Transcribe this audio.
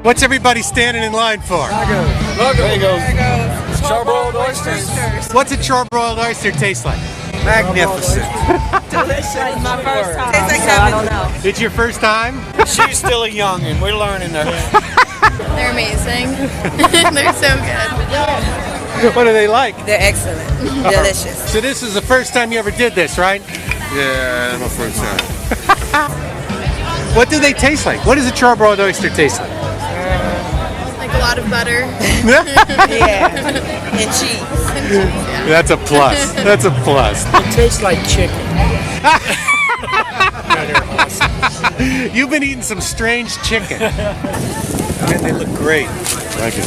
What's everybody standing in line for? Drago. Chargrilled oysters. What's a charbroiled oyster taste like? Magnificent. Delicious. My first time. Tastes like so I don't know. It's your first time? She's still a youngin'. We're learning her. They're amazing. They're so good. What are they like? They're excellent. Delicious. So this is the first time you ever did this, right? Yeah, my first time. What do they taste like? What does a charbroiled oyster taste like? Like a lot of butter. Yeah. And cheese. That's a plus. That's a plus. It tastes like chicken. You've been eating some strange chicken. Man, they look great. Thank you.